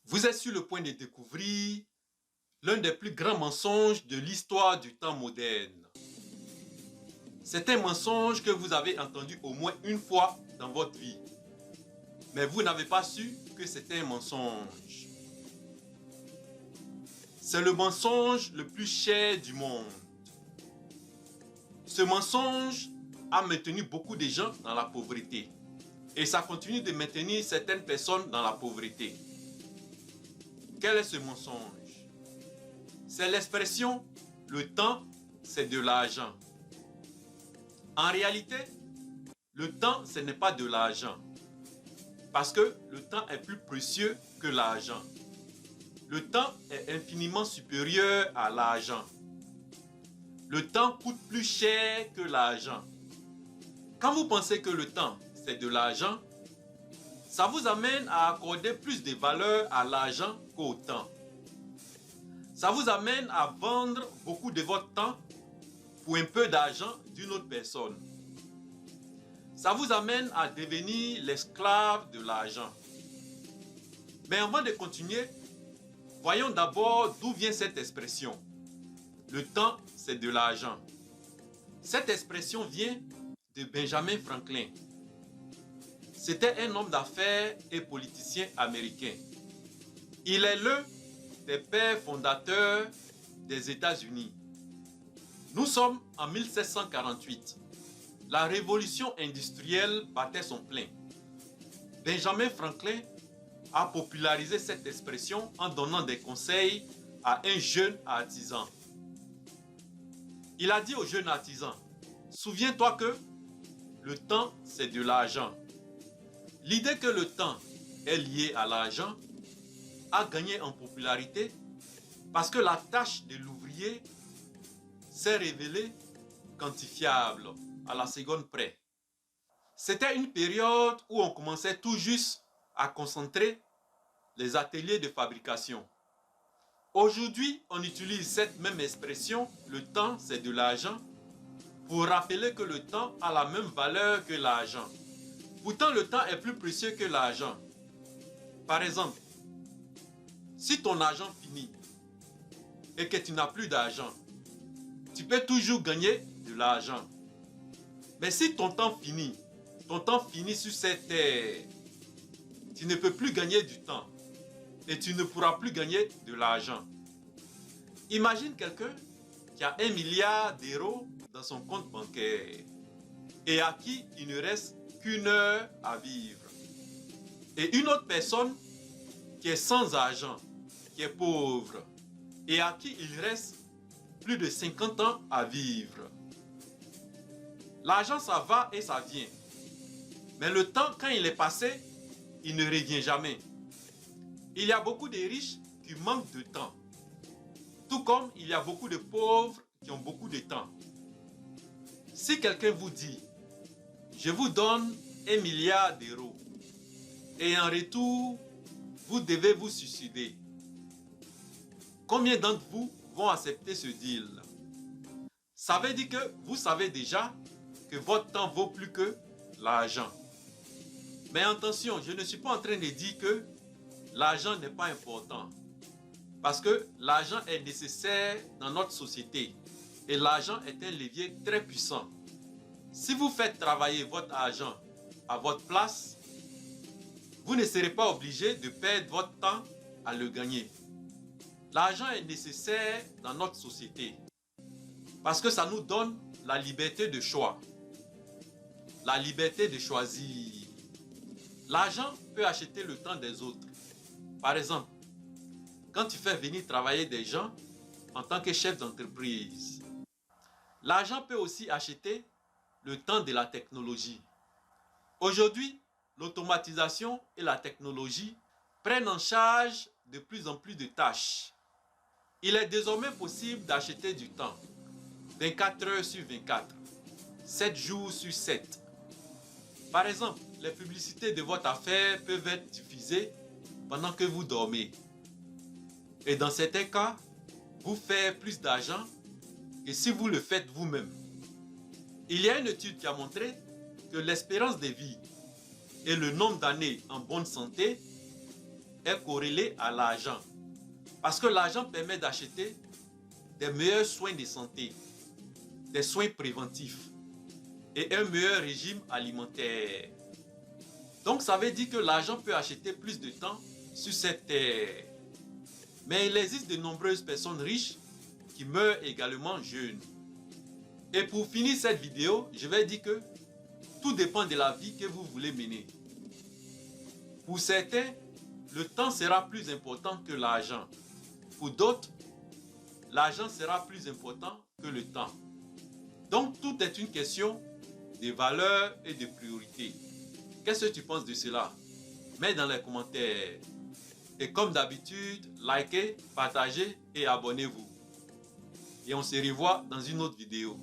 Vous êtes sur le point de découvrir l'un des plus grands mensonges de l'histoire du temps moderne. C'est un mensonge que vous avez entendu au moins une fois dans votre vie. Mais vous n'avez pas su que c'était un mensonge. C'est le mensonge le plus cher du monde. Ce mensonge a maintenu beaucoup de gens dans la pauvreté. Et ça continue de maintenir certaines personnes dans la pauvreté. Quel est ce mensonge? C'est l'expression « le temps, c'est de l'argent ». En réalité, le temps, ce n'est pas de l'argent. Parce que le temps est plus précieux que l'argent. Le temps est infiniment supérieur à l'argent. Le temps coûte plus cher que l'argent. Quand vous pensez que le temps, c'est de l'argent, ça vous amène à accorder plus de valeur à l'argent qu'au temps. Ça vous amène à vendre beaucoup de votre temps pour un peu d'argent d'une autre personne. Ça vous amène à devenir l'esclave de l'argent. Mais avant de continuer, voyons d'abord d'où vient cette expression. Le temps, c'est de l'argent. Cette expression vient de Benjamin Franklin. C'était un homme d'affaires et politicien américain. Il est l'un des pères fondateurs des États-Unis. Nous sommes en 1748. La révolution industrielle battait son plein. Benjamin Franklin a popularisé cette expression en donnant des conseils à un jeune artisan. Il a dit au jeune artisan, « Souviens-toi que le temps, c'est de l'argent. » L'idée que le temps est lié à l'argent a gagné en popularité parce que la tâche de l'ouvrier s'est révélée quantifiable à la seconde près. C'était une période où on commençait tout juste à concentrer les ateliers de fabrication. Aujourd'hui, on utilise cette même expression, le temps c'est de l'argent, pour rappeler que le temps a la même valeur que l'argent. Pourtant, le temps est plus précieux que l'argent. Par exemple, si ton argent finit et que tu n'as plus d'argent, tu peux toujours gagner de l'argent. Mais si ton temps finit sur cette terre, tu ne peux plus gagner du temps et tu ne pourras plus gagner de l'argent. Imagine quelqu'un qui a 1 milliard d'euros dans son compte bancaire et à qui il ne reste qu'une heure à vivre. Et une autre personne qui est sans argent, qui est pauvre et à qui il reste plus de 50 ans à vivre. L'argent, ça va et ça vient. Mais le temps, quand il est passé, il ne revient jamais. Il y a beaucoup de riches qui manquent de temps. Tout comme il y a beaucoup de pauvres qui ont beaucoup de temps. Si quelqu'un vous dit, je vous donne 1 milliard d'euros et en retour, vous devez vous suicider. Combien d'entre vous vont accepter ce deal? Ça veut dire que vous savez déjà que votre temps vaut plus que l'argent. Mais attention, je ne suis pas en train de dire que l'argent n'est pas important. Parce que l'argent est nécessaire dans notre société. Et l'argent est un levier très puissant. Si vous faites travailler votre argent à votre place, vous ne serez pas obligé de perdre votre temps à le gagner. L'argent est nécessaire dans notre société. Parce que ça nous donne la liberté de choix. La liberté de choisir. L'argent peut acheter le temps des autres. Par exemple, quand tu fais venir travailler des gens en tant que chef d'entreprise. L'argent peut aussi acheter le temps de la technologie. Aujourd'hui, l'automatisation et la technologie prennent en charge de plus en plus de tâches. Il est désormais possible d'acheter du temps, 24 heures sur 24, 7 jours sur 7. Par exemple, les publicités de votre affaire peuvent être diffusées pendant que vous dormez. Et dans certains cas, vous faites plus d'argent que si vous le faites vous-même. Il y a une étude qui a montré que l'espérance de vie et le nombre d'années en bonne santé est corrélé à l'argent. Parce que l'argent permet d'acheter des meilleurs soins de santé, des soins préventifs et un meilleur régime alimentaire. Donc ça veut dire que l'argent peut acheter plus de temps sur cette terre. Mais il existe de nombreuses personnes riches qui meurent également jeunes. Et pour finir cette vidéo, je vais dire que tout dépend de la vie que vous voulez mener. Pour certains, le temps sera plus important que l'argent. Pour d'autres, l'argent sera plus important que le temps. Donc tout est une question de valeurs et de priorités. Qu'est-ce que tu penses de cela? Mets dans les commentaires. Et comme d'habitude, likez, partagez et abonnez-vous. Et on se revoit dans une autre vidéo.